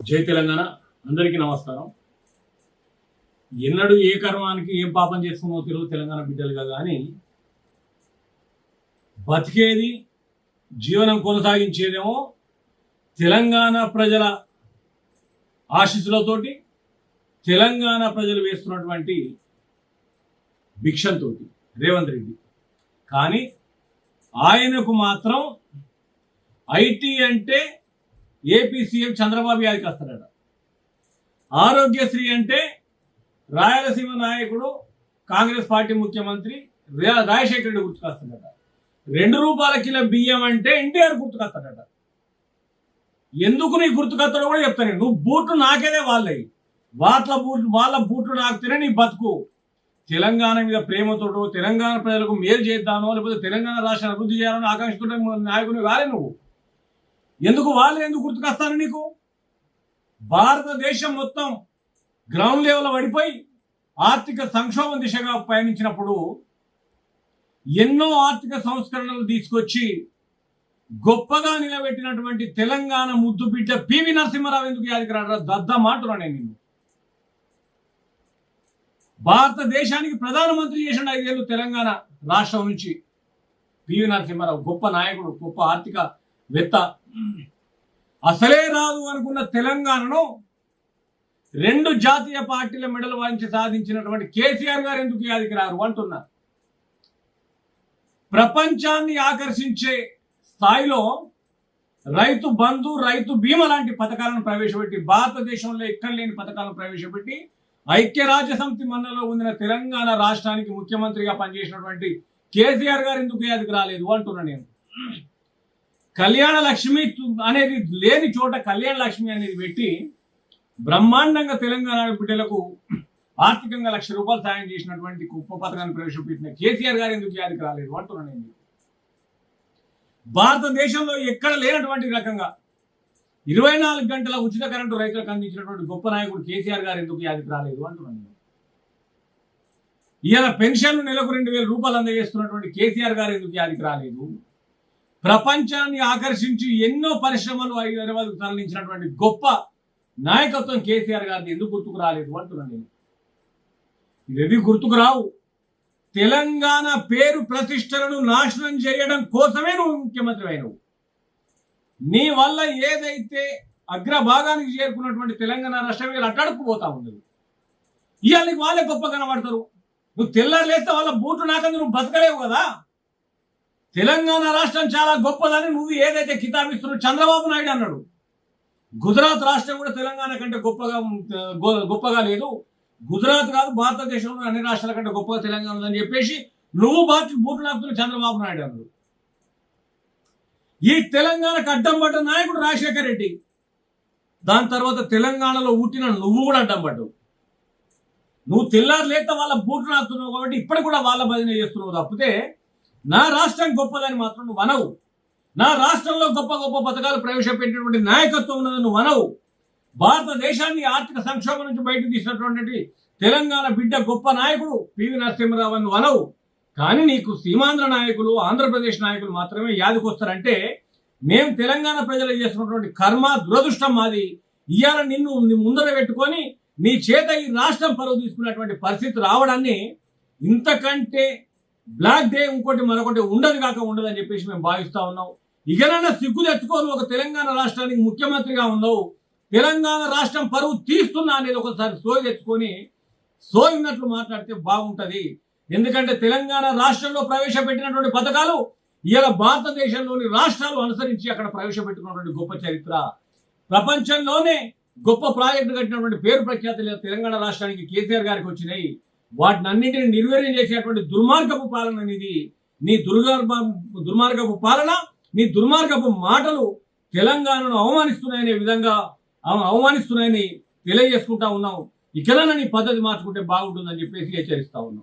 జై తెలంగాణ. అందరికీ నమస్కారం. ఎన్నడూ ఏ కర్మానికి ఏం పాపం చేసుకున్నో తెలుగు తెలంగాణ బిడ్డలుగా కానీ బతికేది జీవనం కొనసాగించేదేమో తెలంగాణ ప్రజల ఆశీస్సులతోటి, తెలంగాణ ప్రజలు వేస్తున్నటువంటి భిక్షంతో రేవంత్ రెడ్డి. కానీ ఆయనకు మాత్రం ఐటీ అంటే ఏపీ సీఎం చంద్రబాబు యాదికి వస్తాడట. ఆరోగ్యశ్రీ అంటే రాయలసీమ నాయకుడు కాంగ్రెస్ పార్టీ ముఖ్యమంత్రి రాజశేఖర రెడ్డి గుర్తుకొస్తాడట. 2 రూపాయల కిలో బియ్యం అంటే ఎన్టీఆర్ గుర్తుకొస్తాడట. ఎందుకు నీ గుర్తుకొస్తాడో కూడా చెప్తాను. నువ్వు బూట్లు నాకేదే వాళ్ళవి, వాళ్ళ బూట్లు నాకుతేనే నీ బతుకు. తెలంగాణ మీద ప్రేమతోటో, తెలంగాణ ప్రజలకు మేలు చేద్దానో, లేకపోతే తెలంగాణ రాష్ట్రాన్ని అభివృద్ధి చేయాలని ఆకాంక్షతో నాయకుని కాలే నువ్వు. ఎందుకు వాళ్ళు ఎందుకు గుర్తుకొస్తాను నీకు? భారతదేశం మొత్తం గ్రౌండ్ లెవెల్ పడిపోయి ఆర్థిక సంక్షోభం దిశగా పయనించినప్పుడు ఎన్నో ఆర్థిక సంస్కరణలు తీసుకొచ్చి గొప్పగా నిలబెట్టినటువంటి తెలంగాణ ముద్దు బిడ్డ పివి నరసింహారావు ఎందుకు యాదికి రాడరా? దద్దమాటురా నేను. భారతదేశానికి ప్రధానమంత్రి చేసిన 5 ఏళ్ళు తెలంగాణ రాష్ట్రం నుంచి పివి నరసింహారావు. గొప్ప నాయకుడు, గొప్ప ఆర్థికవేత్త. అసలే రాదు అనుకున్న తెలంగాణను 2 జాతీయ పార్టీల మెడలు వాయించి సాధించినటువంటి కేసీఆర్ గారు ఎందుకు యాదికి రారు అంటున్నారు. ప్రపంచాన్ని ఆకర్షించే స్థాయిలో రైతు బంధు, రైతు బీమా లాంటి పథకాలను ప్రవేశపెట్టి, భారతదేశంలో ఎక్కడ లేని పథకాలను ప్రవేశపెట్టి ఐక్యరాజ్య సమితి మన్నలో ఉన్న తెలంగాణ రాష్ట్రానికి ముఖ్యమంత్రిగా పనిచేసినటువంటి కేసీఆర్ గారు ఎందుకు యాదికి రాలేదు అంటున్నా నేను. కళ్యాణ లక్ష్మి అనేది లేని చోట కళ్యాణ లక్ష్మి అనేది పెట్టి బ్రహ్మాండంగా తెలంగాణ బిడ్డలకు ఆర్థికంగా ₹1,00,000 సాయం చేసినటువంటి గొప్ప పథకాన్ని ప్రవేశపెట్టిన కేసీఆర్ గారు ఎందుకు యాదికి రాలేదు అంటున్నా నేను. భారతదేశంలో ఎక్కడ లేనటువంటి రకంగా 24 గంటల ఉచిత కరెంటు రైతులకు అందించినటువంటి గొప్ప నాయకుడు కేసీఆర్ గారు ఎందుకు యాదికి రాలేదు అంటున్నా నేను. ఇవాళ పెన్షన్లు నెలకు ₹2,000 అందజేస్తున్నటువంటి కేసీఆర్ గారు ఎందుకు యాదికి రాలేదు? ప్రపంచాన్ని ఆకర్షించి ఎన్నో పరిశ్రమలు హైదరాబాద్కు తరలించినటువంటి గొప్ప నాయకత్వం కేసీఆర్ గారిని ఎందుకు గుర్తుకు రాలేదు అంటున్నాను నేను. ఇవి గుర్తుకు రావు. తెలంగాణ పేరు ప్రతిష్టలను నాశనం చేయడం కోసమే నువ్వు ముఖ్యమంత్రి అయినవు. నీ వల్ల ఏదైతే అగ్రభాగానికి చేరుకున్నటువంటి తెలంగాణ రాష్ట్రం వీళ్ళు అట్టడుక్కుపోతా ఉన్నది. ఇవాళ నీకు వాళ్ళే గొప్ప కనబడతారు. నువ్వు తెల్లారులేస్తే వాళ్ళ బూట్లు నాకంది నువ్వు బతకలేవు కదా. తెలంగాణ రాష్ట్రం చాలా గొప్పదని నువ్వు ఏదైతే కితాబిస్తున్నావు చంద్రబాబు నాయుడు అన్నాడు. గుజరాత్ రాష్ట్రం కూడా తెలంగాణ కంటే గొప్పగా లేదు. గుజరాత్ కాదు, భారతదేశంలో అన్ని రాష్ట్రాల కంటే గొప్పగా తెలంగాణ ఉందని చెప్పేసి నువ్వు బూట్లు నాకుతున్న చంద్రబాబు నాయుడు అన్నాడు. ఈ తెలంగాణకు అడ్డం పడ్డ నాయకుడు రాజశేఖర రెడ్డి. దాని తర్వాత తెలంగాణలో పుట్టిన నువ్వు కూడా అడ్డం పడ్డావు. నువ్వు తెల్లారులేత వాళ్ళ బూట్లు నాకుతున్నావు కాబట్టి ఇప్పటికి కూడా వాళ్ళ భజన చేస్తున్నావు తప్పితే నా రాష్ట్రం గొప్పదని మాత్రం నువ్వు అనవు. నా రాష్ట్రంలో గొప్ప గొప్ప పథకాలు ప్రవేశపెట్టినటువంటి నాయకత్వం ఉన్నదని నువ్వు అనవు. భారతదేశాన్ని ఆర్థిక సంక్షోభం నుంచి బయటకు తీసినటువంటి తెలంగాణ బిడ్డ గొప్ప నాయకుడు పివి నరసింహారావు అని నువ్వు అనవు. కానీ నీకు సీమాంధ్ర నాయకులు, ఆంధ్రప్రదేశ్ నాయకులు మాత్రమే యాదికొస్తారంటే మేము తెలంగాణ ప్రజలు చేస్తున్నటువంటి కర్మ, దురదృష్టం మాది. ఇవాళ నిన్ను ముందర పెట్టుకొని నీ చేత ఈ రాష్ట్రం పరువు తీసుకున్నటువంటి పరిస్థితి రావడాన్ని ఇంతకంటే బ్లాక్ డే ఇంకోటి మరొకటి ఉండదని చెప్పేసి మేము భావిస్తా ఉన్నాం. ఇకనైనా సిగ్గు తెచ్చుకోను. ఒక తెలంగాణ రాష్ట్రానికి ముఖ్యమంత్రిగా ఉన్నావు. తెలంగాణ రాష్ట్రం పరువు తీస్తున్నా అనేది ఒకసారి సోయి తెచ్చుకొని సోయినట్లు మాట్లాడితే బాగుంటది. ఎందుకంటే తెలంగాణ రాష్ట్రంలో ప్రవేశపెట్టినటువంటి పథకాలు ఇలా భారతదేశంలోని రాష్ట్రాలు అనుసరించి అక్కడ ప్రవేశపెట్టినటువంటి గొప్ప చరిత్ర. ప్రపంచంలోనే గొప్ప ప్రాజెక్టు కట్టినటువంటి పేరు ప్రఖ్యాతి తెలంగాణ రాష్ట్రానికి కేసీఆర్ గారికి వచ్చినాయి. వాటినన్నింటినీ నిర్వీర్యం చేసేటువంటి దుర్మార్గపు పాలన అనేది నీ దుర్మార్గపు పాలన, నీ దుర్మార్గపు మాటలు తెలంగాణను అవమానిస్తున్నాయని తెలియజేసుకుంటా ఉన్నాం. ఇకనైనా నీ పద్ధతి మార్చుకుంటే బాగుంటుందని చెప్పేసి హెచ్చరిస్తా ఉన్నాం.